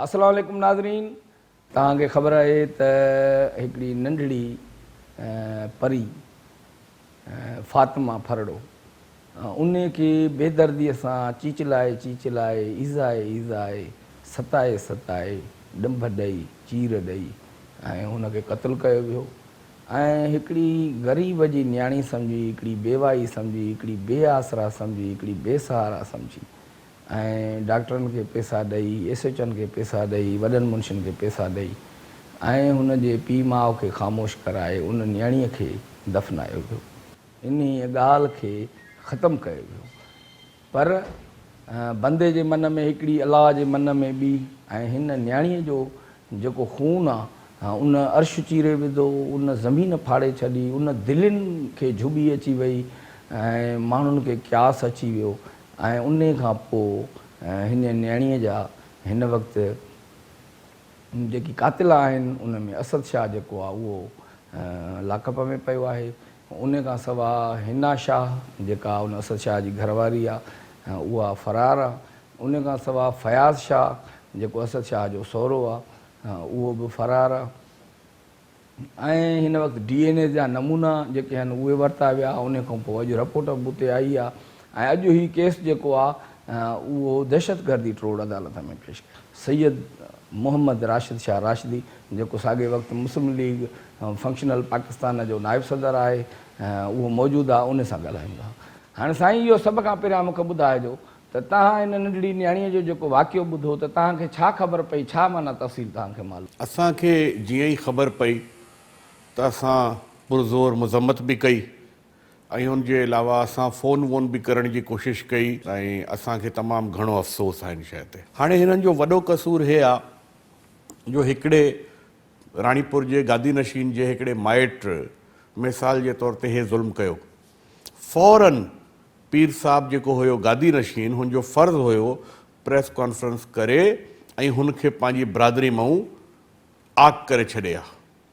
अस्सलाम वालेकुम नाज़रीन, तव्हांखे ख़बर आहे त हिकिड़ी नंढड़ी परी फातिमा फरड़ो उन खे बेदर्दीअ सां चीचलाए चीचलाए ईज़ाए ईज़ाए सताए सताए ॾंभ ॾेई चीर ॾेई ऐं हुनखे क़त्लु कयो वियो। ऐं हिकिड़ी ग़रीब जी न्याणी सम्झी, हिकिड़ी बेवाई सम्झी, हिकिड़ी बेआसरा सम्झी, हिकिड़ी बेसहारा सम्झी ऐं डॉक्टरनि खे पैसा ॾेई, एसोचनि खे पैसा ॾेई, वॾनि मुंशियुनि खे पैसा ॾेई ऐं हुनजे पीउ माउ खे ख़ामोश कराए उन न्याणीअ खे दफ़नायो वियो। इन ॻाल्हि खे ख़तमु कयो वियो। पर बंदे जे मन में हिकिड़ी, अलाह जे मन में ॿी, ऐं हिन न्याणीअ जो जेको खून आहे उन अर्श चीरे विधो, उन ज़मीन फाड़े छॾी, उन दिलनि खे झुॿी अची वई ऐं माण्हुनि खे क्यास अची वियो। ऐं उन खां पोइ हिन न्याणीअ जा हिन वक़्तु जेकी कातिल आहिनि उन में असद शाह जेको आहे उहो लाकअप में पियो आहे। उन खां सवाइ हिना शाह जेका उन असद शाह जी घरवारी आहे उहा फ़रार आहे। उन खां सवाइ फयाज़ शाह जेको असद शाह जो सहुरो आहे उहो बि फ़रार आहे। ऐं हिन वक़्तु DNA जा नमूना जेके आहिनि उहे वरिता विया। उन खां पोइ अॼु रिपोर्ट बि उते आई आहे ऐं अॼु ही केस जेको आहे उहो दहशतगर्दी ट्रोड़ अदालत में पेश कयो। सैयद मोहम्मद राशिद शाह राशिदी जेको साॻे वक़्तु मुस्लिम लीग फंक्शनल पाकिस्तान जो नाइब सदर आहे उहो मौजूदु आहे। उन सां ॻाल्हाईंदा। हाणे साईं इहो सभ खां पहिरियां मूंखे ॿुधाइजो त तव्हां हिन नंढड़ी न्याणीअ जो जेको वाक़ियो ॿुधो त तव्हांखे छा ख़बर पई, छा माना तफ़सील तव्हांखे मालूम? असांखे जीअं ई ख़बर पई त असां पुरज़ोर मज़म्मत बि कई ऐं हुनजे अलावा असां फ़ोन वोन बि करण जी कोशिशि कई ऐं असांखे तमामु घणो अफ़सोस आहे हिन शइ ते। हाणे हिननि जो वॾो कसूर हे आहे जो हिकिड़े राणीपुर जे गादी नशीन जे हिकिड़े माइट मिसाल जे तौर ते हे ज़ुल्म कयो। फ़ौरन पीर साहब जेको हुयो गादी नशीन, हुनजो फ़र्ज़ु हुयो प्रेस कॉन्फ्रेंस करे ऐं हुनखे पंहिंजी बिरादरी मां आग करे छॾे आ,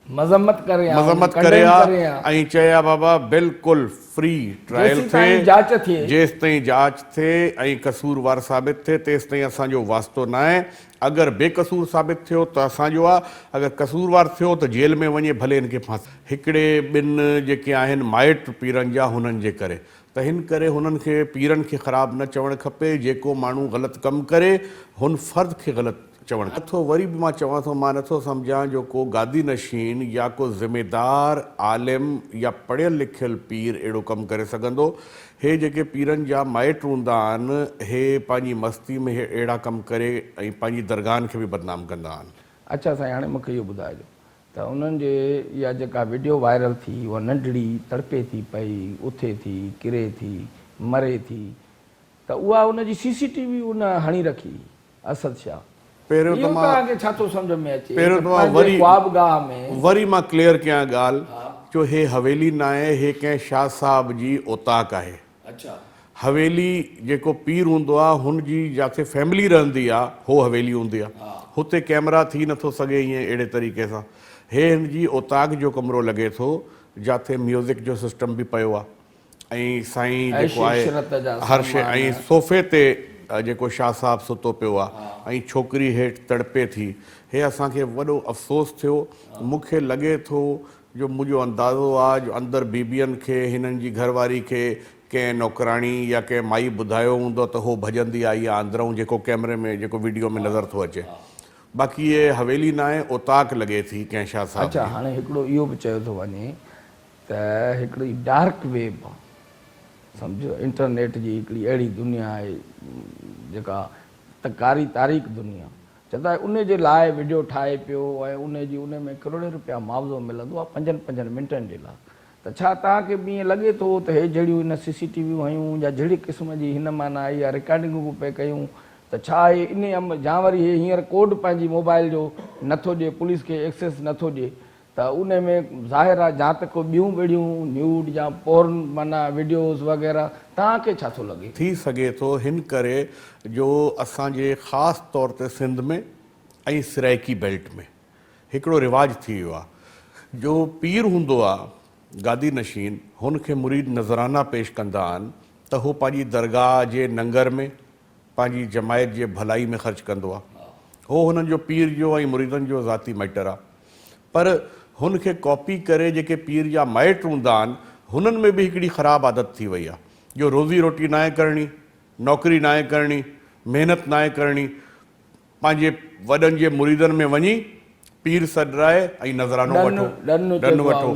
मज़म्मत करे आ ऐं चया बाबा बिल्कुलु फ्री ट्रायल थिए, जेसि ताईं जांच थिए ऐं कसूरवार साबित थिए तेसि ताईं असांजो वास्तो न आहे। अगरि बेकसूर साबित थियो त असांजो आहे, अगरि कसूरवार थियो त जेल में वञे, भले हिनखे फांसी। हिकिड़े ॿिनि जेके आहिनि माइट पीरनि जा हुननि जे करे त हिन करे हुननि खे पीरनि खे ख़राबु न चवणु खपे। जेको माण्हू ग़लति कमु करे हुन फ़र्द खे ग़लति चवणु नथो। वरी बि मां चवां थो, मां नथो सम्झां जो को गादी नशीन या को ज़िमेदार आलिम या पढ़ियल लिखियल पीर अहिड़ो कमु करे सघंदो। हे जेके पीरनि जा माइट हूंदा आहिनि हे पंहिंजी मस्ती में हे अहिड़ा कमु करे ऐं पंहिंजी दरगाहनि खे बि बदनाम कंदा आहिनि। अच्छा साईं, हाणे मूंखे इहो ॿुधाइजो त उन्हनि जे इहा जेका वीडियो वायरल थी, उहा नंढड़ी तड़पे थी पई, उथे थी, किरे थी, मरे थी, त उहा उनजी CCTV उन हणी रखी असद शाह। पहिरियों त मां छा थो सम्झ में अचे, पहिरियों त वरी मां क्लियर कयां ॻाल्हि जो हे हवेली न आहे, हे कंहिं शाह साहब जी औताक आहे। अच्छा, हवेली जेको पीर हूंदो आहे हुनजी जिथे फैमिली रहंदी आहे हो हवेली हूंदी आहे, हुते कैमरा थी नथो सघे ईअं अहिड़े तरीक़े सां। हे हिन जी औताक जो कमिरो लॻे थो जिथे म्यूज़िक जो सिस्टम बि पियो आहे ऐं साईं जेको आहे हर शइ ऐं सोफ़े ते जेको शाह साहब सुतो पियो आहे ऐं छोकिरी हेठि तड़पे थी। हे असांखे वॾो अफ़सोस थियो। मूंखे लॻे थो जो मुंहिंजो अंदाज़ो आहे जो अंदरि बीबियुनि खे, हिननि जी घरवारी खे कंहिं नौकराणी या कंहिं माई ॿुधायो हूंदो त हो भॼंदी आई आहे अंदरूं, जेको कैमरे में जेको वीडियो में नज़र थो अचे। बाक़ी ये हवेली न आहे, औताक लॻे थी कंहिं शाह साहब। अच्छा, हाणे हिकिड़ो इहो बि चयो थो वञे त हिकिड़ी डार्क वेब आहे, सम्झो इंटरनेट जी हिकिड़ी अहिड़ी दुनिया आहे जेका कारी तारीख़ दुनिया, चवंदा उन जे लाइ वीडियो ठाहे पियो ऐं उन में करोड़े रुपया मुआवज़ो मिलंदो आहे 5 मिंटनि जे लाइ। त छा तव्हांखे बि ईअं लॻे थो त हे जहिड़ियूं हिन CCTV हयूं या जहिड़ी क़िस्म जी हिन माना आई या रिकॉर्डिंगूं पिए कयूं त छा हे इन या वरी हे हींअर कोड पंहिंजी मोबाइल जो नथो ॾिए, पुलिस खे एक्सेस नथो ॾिए त उन में ज़ाहिर आहे जा त को ॿियूं ॿिड़ियूं न्यूड या पोर्न माना वीडियोज़ वग़ैरह, तव्हांखे छा थो लॻे? थी सघे थो हिन करे जो असांजे ख़ासि तौर ते सिंध में ऐं सराइकी बेल्ट में हिकिड़ो रिवाज थी वियो आहे जो पीर हूंदो आहे गादी नशीन, हुनखे मुरीद नज़राना पेश कंदा आहिनि त हू पंहिंजी दरगाह जे नंगर में पंहिंजी जमायत जे भलाई में ख़र्च कंदो आहे। हो हुननि जो पीर जो ऐं मुरीदनि जो ज़ाती मैटर आहे, पर हुनखे कॉपी करे जेके पीर जा माइट हूंदा आहिनि हुननि में बि हिकिड़ी ख़राबु आदत थी वई आहे, जो रोज़ी रोटी न आहे करणी, नौकिरी न आहे करणी, महिनत न आहे करणी, पंहिंजे वॾनि जे मुरीदनि में वञी पीर सॾराए ऐं नज़रानो वठो, ॾनु वठो।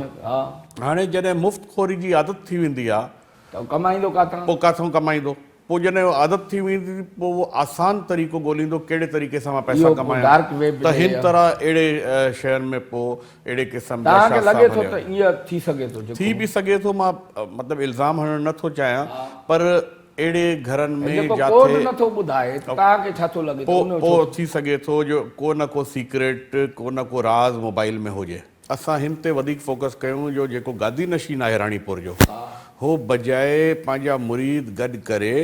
हाणे जॾहिं मुफ़्त खोरी जी आदत थी वेंदी आहे त कमाईंदो काथां, पोइ काथां कमाईंदो, पोइ जॾहिं आदत थी वेंदी पोइ उहो आसान तरीक़ो ॻोल्हींदो कहिड़े तरीक़े सां मां पैसा कमायां, त हिन तरह अहिड़े शहरनि में पोइ अहिड़े क़िस्म जा लॻे थो त ईअं थी सघे थो, थी बि सघे थो। मां मतिलबु इल्ज़ाम हणणु नथो चाहियां, पर अहिड़े घरनि में जिथे नथो ॿुधाए तव्हांखे छा थो लॻे, पोइ थी सघे थो जो को न को सीक्रेट, को न को राज़ मोबाइल में हुजे। असां हिन ते वधीक फोकस कयूं जो जेको गादी नशीन आहे राणीपुर जो, हो बजाए पंहिंजा मुरीद गॾु करे,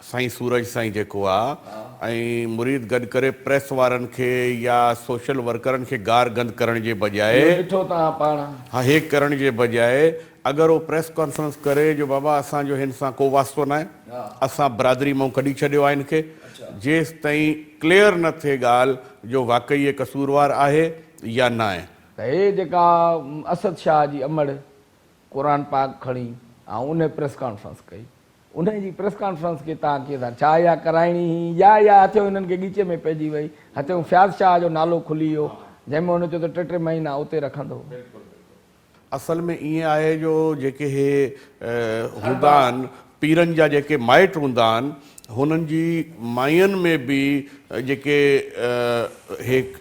साईं सूरज साईं जेको आहे ऐं मुरीद गॾु करे प्रेस वारनि खे या सोशल वर्करनि खे गार गंद करण जे बजाए, ॾिठो तव्हां पाण, हा हे करण जे बजाए अगरि उहो प्रेस कॉन्फ्रेंस करे जो बाबा असांजो हिन सां को वास्तो न आहे, असां बिरादरी मां कढी छॾियो आहे हिनखे, जेसि ताईं क्लियर न थिए ॻाल्हि जो वाक़ई ये कसूरवार आहे या न आहे। त हे जेका असद शाह जी अमड़ क़ुर पाक खणी ऐं उन प्रेस कॉन्फ्रेंस कई, उन जी प्रेस कॉन्फ्रेंस खे तव्हां कीअं था छा या कराइणी या हथियो हिननि खे ॻीचे में पइजी वई, हथियो फ़याज़ शाह जो नालो खुली वियो जंहिंमें हुन चयो त 3 महीना उते रखंदो। असल में ईअं आहे जो जेके हे हूंदा आहिनि पीरनि जा जेके माइट हूंदा आहिनि हुननि जी मायुनि में बि जेके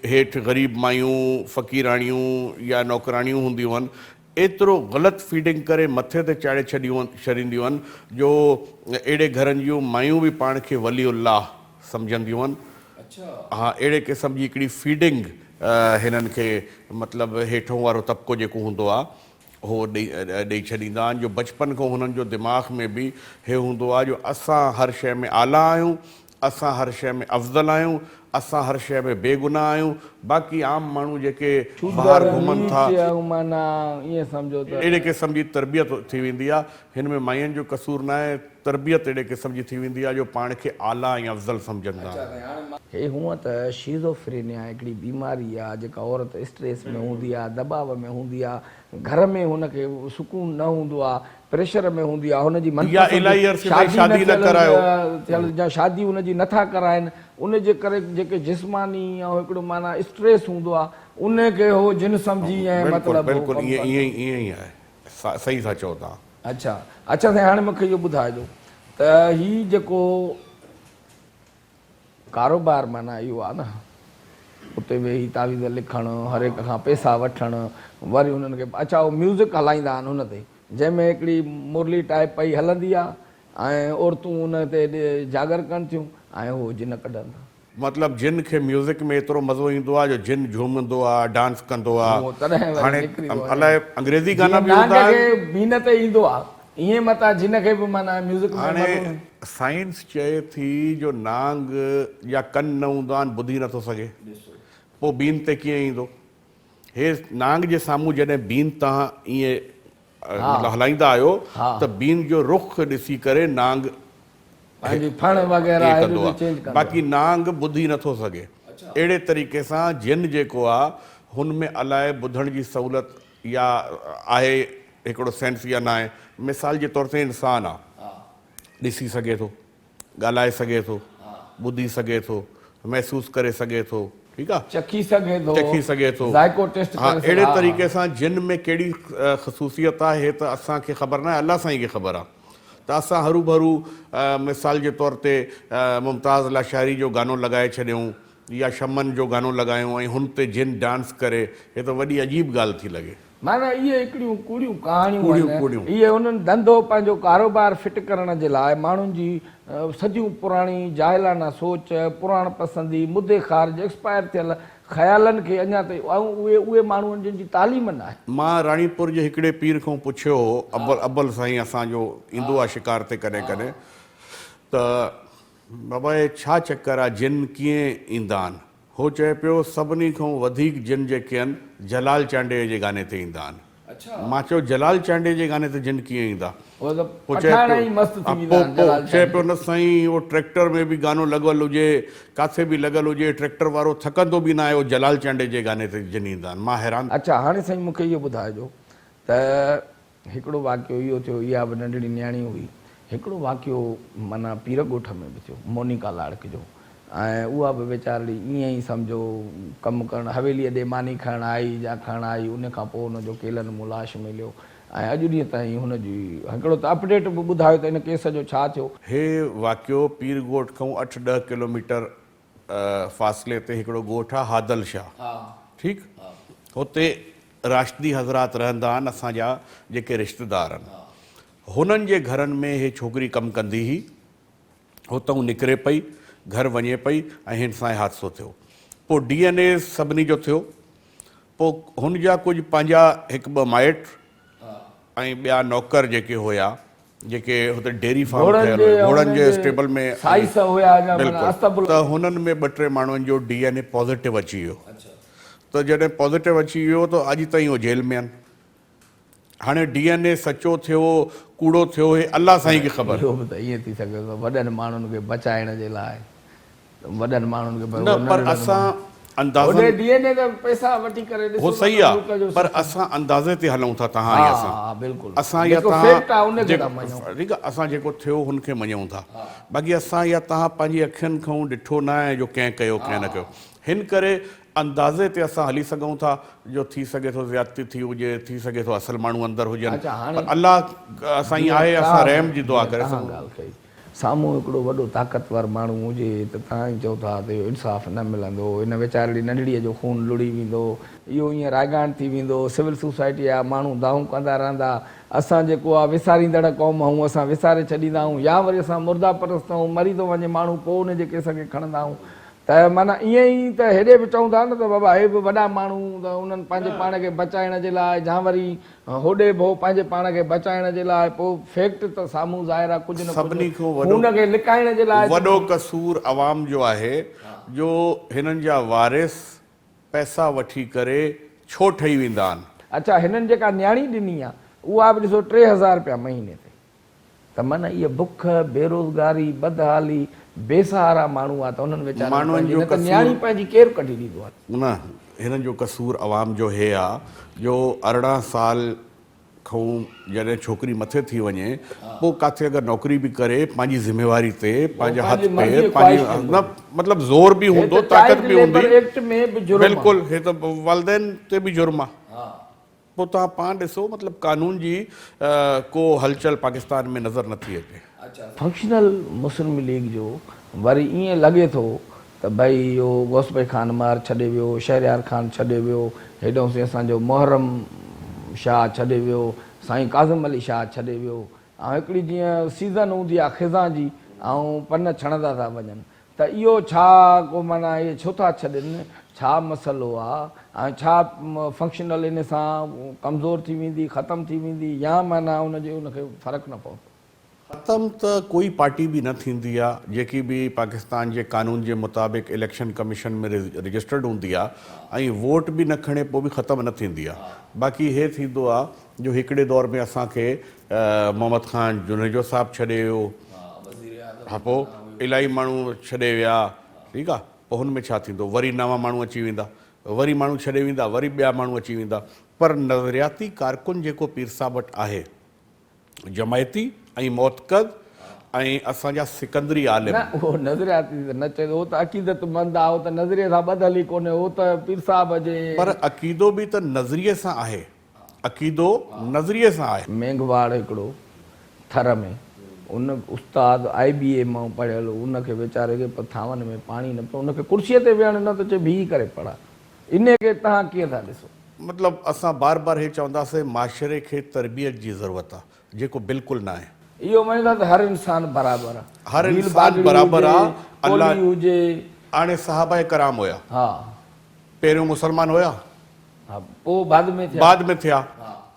हेठि ग़रीब मायूं, फ़क़ीराणियूं या नौकराणियूं हूंदियूं आहिनि, एतिरो ग़लति फीडिंग करे मथे ते चाढ़े छॾींदियूं आहिनि जो अहिड़े घरनि जूं मायूं बि पाण खे वलीउल्लाह सम्झंदियूं आहिनि। हा, अहिड़े क़िस्म जी हिकिड़ी फीडिंग हिननि खे मतिलबु हेठों वारो तबिको जेको हूंदो आहे हो ॾेई छॾींदा आहिनि, जो बचपन खां हुननि जो दिमाग़ में बि हे हूंदो आहे जो असां हर शइ में आला आहियूं, असां हर शइ में अफ़ज़ल आहियूं, असां हर शइ में बेगुनाह आहियूं, बाक़ी आम माण्हू जेके ॿाहिरि घुमनि था ईअं सम्झो त अहिड़े क़िस्म जी तरबियत थी वेंदी आहे। हिन में मायुनि जो कसूर न आहे, तरबियत अहिड़े क़िस्म जी थी वेंदी आहे जो पाण खे आला ऐं अफ़ज़ल सम्झंदा आहिनि। हे हूअं त शीज़ोफ्रेनिया हिकिड़ी बीमारी आहे जेका औरत स्ट्रेस में हूंदी आहे, दबाव में हूंदी आहे, घर में हुनखे सुकून न हूंदो आहे, प्रेशर में हूंदी आहे, हुनजी शादी हुनजी नथा कराइनि, उन जे करे जेके जिस्मानी ऐं हिकिड़ो माना स्ट्रेस हूंदो आहे उनखे हो जिन सम्झी ऐं मतिलबु बिल्कुलु ईअं ई आहे, सही था चओ तव्हां। अच्छा अच्छा साईं, हाणे मूंखे इहो ॿुधाइजो त हीउ जेको कारोबार माना इहो आहे न, उते वेही तावीज़ लिखणु, हर हिक खां पैसा वठणु, वरी हुननि खे अच्छा उहो म्यूज़िक हलाईंदा आहिनि हुन ते, जंहिंमें हिकिड़ी मुरली टाइप पई हलंदी आहे ऐं औरतूं उन ते जागर कनि थियूं ऐं उहो जिन कढनि था। मतिलबु जिन खे म्यूज़िक में एतिरो मज़ो ईंदो आहे जो जिन झूमंदो आहे, डांस कंदो आहे। हाणे अलाए अंग्रेज़ी गाना बि हूंदा आहिनि, बीन ते ईंदो आहे, ईअं मतां जिन खे बि माना म्यूज़िक में। हाणे साइंस चए थी जो नांग या कन न हूंदा आहिनि, ॿुधी नथो सघे, पोइ बीन ते कीअं ईंदो? हे नांग जे साम्हूं जॾहिं बीन तव्हां ईअं मतिलबु हलाईंदा आहियो त बीन जो रुख ॾिसी करे नांग बाक़ी नांग ॿुधी नथो सघे। अहिड़े तरीक़े सां जिन जेको आहे हुन में अलाए ॿुधण जी सहूलियत या आहे हिकिड़ो सेंस या न आहे। मिसाल जे तौर ते इंसानु आहे, ॾिसी सघे थो, ॻाल्हाए सघे थो, ॿुधी सघे थो, महसूसु करे सघे थो, ठीकु आहे, चखी सघे थो। हा, अहिड़े तरीक़े सां जिन में कहिड़ी ख़ुसूसियत आहे हे त असांखे ख़बर न आहे, अलाह साईं खे ख़बर आहे। त असां हरू भरू मिसाल जे तौर ते मुमताज़ अला शाइरी जो गानो लॻाए छॾियूं या शमन जो गानो लॻायूं ऐं हुन ते जिन डांस करे, हे त वॾी अजीब ॻाल्हि थी लॻे। माना इहे हिकिड़ियूं कूड़ियूं कहाणियूं, इहे उन्हनि धंधो पंहिंजो कारोबार फिट करण जे लाइ माण्हुनि जी सॼियूं पुराणी जाहिलाना सोच, पुराण पसंदी, मुदे ख़ारिज, एक्सपायर थियल ख़्यालनि खे अञा ताईं उहे माण्हू जिन जी तालीम न आहे। मां राणीपुर जे हिकिड़े पीर खां पुछियो, अब्बल साईं असांजो ईंदो आहे शिकार ते कॾहिं कॾहिं, त बाबा हे छा चकर आहे, जिन कीअं ईंदा आहिनि? हो चए पियो सभिनी खां वधीक जिन जेके आहिनि जलाल चांडे जे गाने ते ईंदा आहिनि। मां चयो जलाल चांडे जे गाने ते जिन कीअं ईंदा? वो तो पोइ चए पठाण पियो ई मस्त थी हा, वेंदा आहिनि जलाल चए पियो न साईं उहो ट्रैक्टर में बि गानो लॻल हुजे, किथे बि लॻल हुजे, ट्रैक्टर वारो थकंदो बि न आहे, उहो जलाल चांडे जे गाने ते जिन ईंदा आहिनि। मां हैरान। अच्छा हाणे साईं मूंखे इहो ॿुधाइजो त हिकिड़ो वाक़ियो इहो थियो, इहा बि नंढड़ी न्याणी हुई, हिकिड़ो वाक़ियो माना पीर ॻोठ में बि थियो, मोनिका लाड़क जो, ऐं उहा बि वीचारी ईअं ई सम्झो कमु करणु हवेलीअ ॾे मानी खणणु आई या खणणु आई, उन खां पोइ हुनजो केलनि मूं लाश मिलियो, ऐं अॼु ॾींहं ताईं हुनजी हिकिड़ो त अपडेट बि ॿुधायो त हिन केस जो छा थियो। हे वाक़ियो पीर ॻोठ खां 8-10 किलोमीटर फ़ासिले ते हिकिड़ो ॻोठ आहे हादल शाह, ठीकु, हुते राशिदी हज़रात रहंदा आहिनि, असांजा जेके रिश्तेदार आहिनि, हुननि जे घरनि में हे छोकिरी कमु कंदी हुई, हुतां निकिरे पई, घर वञे पई ऐं हिन सां हादसो थियो। पोइ DNA सभिनी जो थियो, पोइ हुन जा कुझु पंहिंजा हिकु ॿ माइट ऐं ॿिया नौकर जेके हुया, जेके हुते डेयरी फार्म ठहियल हुयो, घोड़नि जे स्टेबल में, त हुननि में 2-3 माण्हुनि जो DNA पॉज़िटिव अची वियो। त जॾहिं पॉज़िटिव अची वियो त अॼु ताईं उहो जेल में आहिनि। हाणे DNA सचो थियो कूड़ो थियो हे अल्लाह साईं खे ख़बर। इहो बि त ईअं थी सघे थो वॾनि माण्हुनि खे बचाइण जे लाइ, वॾनि माण्हुनि खे न, पर असां अंदाज़े DNA ते पैसा वठी करे हो सही आहे, पर असां अंदाज़े ते हलूं था, तव्हां या असां या तव्हां ठीकु आहे, असां जेको थियो हुनखे मञूं था, बाक़ी असां या तव्हां पंहिंजी अखियुनि खां ॾिठो न आहे जो कंहिं कयो कंहिं न कयो, हिन करे अंदाज़े ते असां हली सघूं था जो थी सघे थो ज़्यादती थी हुजे, थी सघे थो असल माण्हू अंदरि हुजनि, अल्लाह साईं आहे, असां रहम जी दुआ करे सघूं। ॻाल्हि कई साम्हूं हिकिड़ो वॾो ताक़तवर माण्हू हुजे त तव्हां ई चओ था त इहो इंसाफ़ न मिलंदो, हिन वीचारी नंढड़ीअ जो खून लुड़ी वेंदो, इहो ईअं रायगान थी वेंदो, सिविल सोसाइटी आहे, माण्हू दाहूं कंदा रहंदा, असां जेको आहे विसारींदड़ क़ौम आहियूं, असां विसारे छॾींदा आहियूं, या वरी असां मुर्दा परस्त आहियूं, मरी थो वञे माण्हू पोइ उनजे केस खे खणंदा आहियूं। त माना ईअं ई त हेॾे बि चऊं था न त बाबा हे बि वॾा माण्हू त उन्हनि पंहिंजे पाण खे बचाइण जे लाइ, या वरी होॾे बि पंहिंजे पाण खे बचाइण जे लाइ, पोइ फैक्ट त साम्हूं ज़ाहिर आहे, कुझु न सभिनी खां हुनखे लिकाइण जे लाइ वॾो कसूर अवाम जो आहे जो हिननि जा वारिस पैसा वठी करे छो ठही वेंदा आहिनि। अच्छा हिननि जेका न्याणी ॾिनी आहे उहा बि ॾिसो 3000 रुपया महीने ते, त माना इहा बुख बेरोज़गारी बदहाली बेसहारा माण्हू आहे, त उन्हनि वीचारनि न्याणी पंहिंजी केरु कढी ॾींदो आहे। न, हिननि जो कसूर अवाम जो हे आहे जो 18 साल खां जॾहिं छोकिरी मथे थी वञे, पोइ किथे अगरि नौकिरी बि करे पंहिंजी ज़िम्मेवारी ते, पंहिंजा हथ पेर, पंहिंजी मतिलबु ज़ोर बि हूंदो, ताक़त बि हूंदी, बिल्कुलु, हे त वालिदैन ते बि जुर्म आहे। पोइ तव्हां पाण ॾिसो, मतिलबु कानून जी को हलचल पाकिस्तान में नज़र नथी अचे। फंक्शनल मुस्लिम लीग जो वरी ईअं लॻे थो त भई इहो गौसभाई खान मार छॾे वियो, शहरयार खान छॾे वियो, हेॾो से असांजो मुहर्रम शाह छॾे वियो, साईं काज़िम अली शाह छॾे वियो, ऐं हिकिड़ी जीअं सीज़न हूंदी आहे ख़िज़ा जी, ऐं पन छणंदा था वञनि, त इहो छा को माना इहे छो था छॾनि, छा मसइलो आहे, ऐं छा फंक्शनल इन सां कमज़ोर थी वेंदी, ख़तमु थी वेंदी, या माना उनखे फ़र्क़ु न पवंदो। ख़तमु त कोई पार्टी बि न थींदी आहे जेकी बि पाकिस्तान जे कानून जे मुताबिक़ इलेक्शन कमीशन में रजिस्टर्ड हूंदी आहे, ऐं वोट बि न खणे पोइ बि ख़तमु न थींदी आहे। बाक़ी हे थींदो आहे जो हिकिड़े दौर में असांखे मोहम्मद ख़ान जुनेजो साहिबु छॾे वियो, हा पोइ इलाही माण्हू छॾे विया, ठीकु आहे, पोइ हुन में छा थींदो, वरी नवां माण्हू अची वेंदा, वरी माण्हू छॾे वेंदा, वरी ॿिया माण्हू अची वेंदा, पर नज़रियाती कारकुन जेको पीर साहब वटि आहे, जमायती ऐं मोतक़द ऐं असांजा सिकंदरी आलिम, उहो नज़रियाती न चए, उहो त अक़ीदतमंद आहे, उहो त नज़रिये सां ॿधल ई कोन्हे, उहो त पीर साहब जे, पर अक़ीदो बि त नज़रिये सां आहे, अक़ीदो नज़रिये सां आहे। मेंघवाड़ हिकिड़ो थर में उन उस्ताद IBA मां पढ़ियल, उनखे वीचारे खे थांवनि में पाणी न पियो, उनखे कुर्सीअ ते वेहण न त चए बीही करे पढ़ा, इन खे तव्हां कीअं था ॾिसो? मतिलबु असां बार बार हे चवंदासीं माशरे खे तरबियत जी ज़रूरत आहे, जेको बिल्कुलु न आहे। इहो मञींदा त हर इंसान बराबरि आहे, हर इंसान बराबरि आहे, अल्लाह हुजे। हाणे सहाबा कराम हुया, हा, पहिरियों मुसलमान हुया, हा, पोइ बाद में थिया,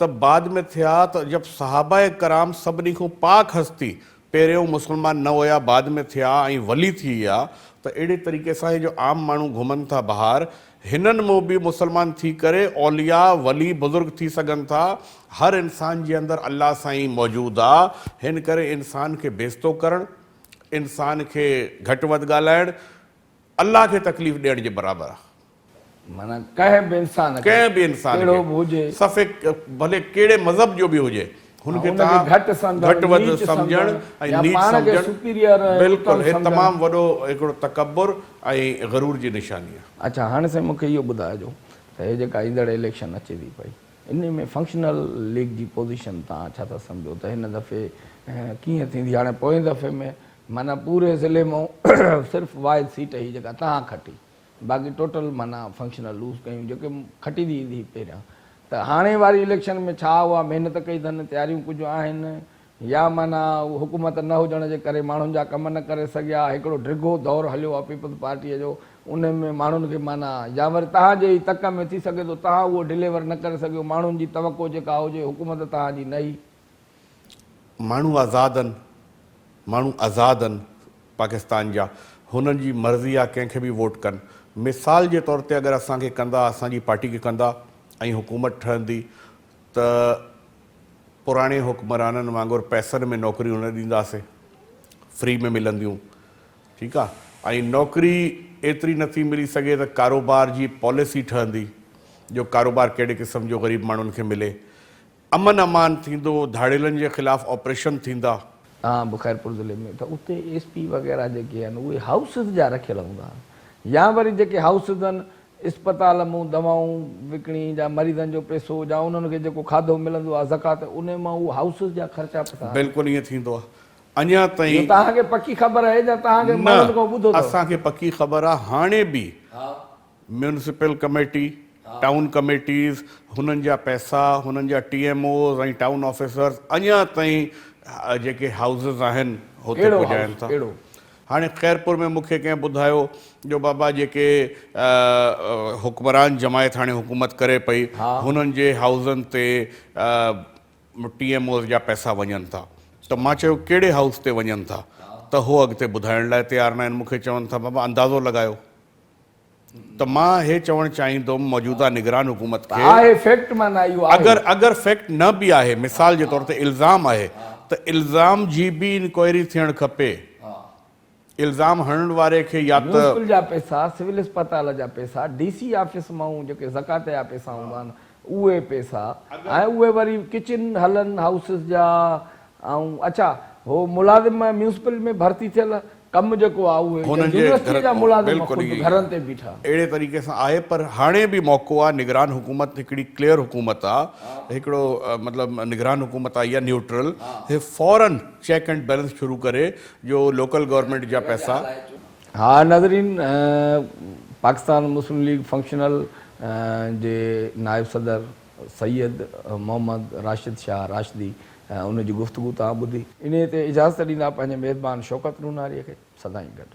त बाद में थिया त जब सहाबा कराम सभिनी खां पाक हस्ती, पहिरियों मुसलमान न हुया, बाद में थिया ऐं वली थी विया, त अहिड़े तरीक़े सां जो आम माण्हू घुमनि था ॿाहिरि, हिननि मां बि मुस्लमान थी करे औलिया वली बुज़ुर्ग थी सघनि था। हर इंसान जे अंदरि अल्लाह साईं मौजूदु आहे, हिन करे इंसान खे बेइज़्तो करणु, इंसान खे घटि वधि ॻाल्हाइणु अल्लाह खे तकलीफ़ ॾियण जे बराबरि आहे। माना कंहिं बि इंसान खे सफ़े भले कहिड़े मज़हब जो बि हुजे, हुनखे तव्हां घटि वधि सम्झणु ऐं नीच सम्झणु, बिल्कुलु हे तमामु वॾो हिकिड़ो तकबुर ऐं ग़रूर जी निशानी आहे। अच्छा, हाणे साईं मूंखे इहो ॿुधाइजो त हे जेका ईंदड़ इलेक्शन अचे थी पई, इन में फंक्शनल लीग जी पोज़ीशन तव्हां छा था सम्झो त हिन दफ़े कीअं थींदी? हाणे पोएं दफ़े में माना पूरे ज़िले मां सिर्फ़ु वाहिद सीट ई जेका तव्हां खटी, बाक़ी टोटल माना फंक्शनल लूज़ कयूं जेके खटी दी ईंदी पहिरियां। त हाणे वारी इलेक्शन में छा हुआ महिनत कई अथनि, तयारियूं कुझु आहिनि, या माना हुकूमत न हुजण जे करे माण्हुनि जा कम न करे सघिया, हिकिड़ो ड्रिगो दौरु हलियो आहे पीपल्स पार्टीअ जो, उन में माण्हुनि खे माना या वरी तव्हांजे ई तक में थी सघे थो तव्हां उहो डिलीवर न करे सघियो, माण्हुनि जी तवको जेका हुजे हुकूमत तव्हांजी न ई। माण्हू आज़ादु आहिनि पाकिस्तान जा, हुननि जी मर्ज़ी आहे कंहिंखे बि वोट कनि। मिसाल जे तौर ते अगरि असांखे कंदा, असांजी पार्टी खे कंदा ऐं हुकूमत ठहंदी त पुराणे हुक्मराननि वांगुरु पैसनि में नौकरियूं न ॾींदासीं, फ्री में मिलंदियूं, ठीकु आहे। ऐं नौकरी एतिरी नथी मिली सघे त कारोबार जी पॉलिसी ठहंदी जो कारोबार कहिड़े क़िस्म जो ग़रीब माण्हुनि खे मिले, अमन अमान थींदो, धाड़ेलनि जे ख़िलाफ़ ऑपरेशन थींदा। तव्हां बुख़ैरपुर ज़िले में त उते SP वग़ैरह जेके आहिनि उहे हाउसिस जा रखियल हूंदा, या वरी जेके हाउसिस आहिनि इस्पताल मूं दवाऊं विकिणी जा मरीज़नि जो पैसो या उन्हनि खे जेको खाधो मिलंदो आहे ज़कात, उन मां उहो हाउसिस जा ख़र्चा पता? बिल्कुलु ईअं थींदो आहे। अञा ताईं तव्हांखे पकी ख़बर आहे या तव्हांखे माण्हुनि खां ॿुधो? असांखे पकी ख़बर आहे। हाणे बि म्यूनिसिपल कमेटी, टाउन कमेटीज़, हुननि जा पैसा, हुननि जा TMOs ऐं टाउन ऑफिसर्स अञा ताईं जेके हाउसिस आहिनि हुते पुॼाइनि था। हाणे ख़ैरपुर में मूंखे कंहिं ॿुधायो जो बाबा जेके हुक्मरान जमायत हाणे हुकूमत करे पई, हुननि जे हाउसनि ते TMOs जा पैसा वञनि था। त मां चयो कहिड़े हाउस ते वञनि था, त हो अॻिते ॿुधाइण लाइ तयारु न आहिनि। मूंखे चवनि था बाबा अंदाज़ो लॻायो। त मां हे चवणु चाहींदुमि मौजूदा निगरान हुकूमत खे, अगरि फैक्ट न बि आहे, मिसाल जे तौर ते इल्ज़ाम आहे, त इल्ज़ाम जी बि इंक्वायरी थियणु खपे। इल्ज़ाम हणण वारे खे या त जा पैसा, सिविल अस्पताल जा पैसा, DC ऑफिस मां जेके ज़कात जा पैसा हूंदा आहिनि उहे पैसा, ऐं उहे वरी किचन हलनि हाउसिस जा, ऐं अच्छा हो मुलाज़िम म्यूनिसिपल में भर्ती थियल कमु जेको आहे उहे यूनिवर्सिटी जा मुलाज़िम घरनि ते बीठा, अहिड़े तरीक़े सां आहे। पर हाणे बि मौक़ो आहे, निगरान हुकूमत हिकिड़ी क्लियर हुकूमत आहे, हिकिड़ो मतिलबु निगरान हुकूमत आहे या न्यूट्रल, हे फौरन चेक एंड बैलेंस शुरू करे जो लोकल गवर्नमेंट जा पैसा। हाँ नाज़रीन, पाकिस्तान मुस्लिम लीग फंक्शनल जे नायब सदर सैयद मोहम्मद राशिद शाह राशिदी उन जी गुफ़्तगू तव्हां ॿुधी। इन ते इजाज़त ॾींदा पंहिंजे मेज़बान शौकत नूनारीअ खे। सदाईं गॾु।